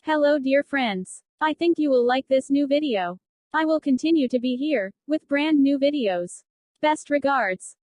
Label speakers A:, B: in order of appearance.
A: Hello dear friends. I think you will like this new video. I will continue to be here, with brand new videos. Best regards.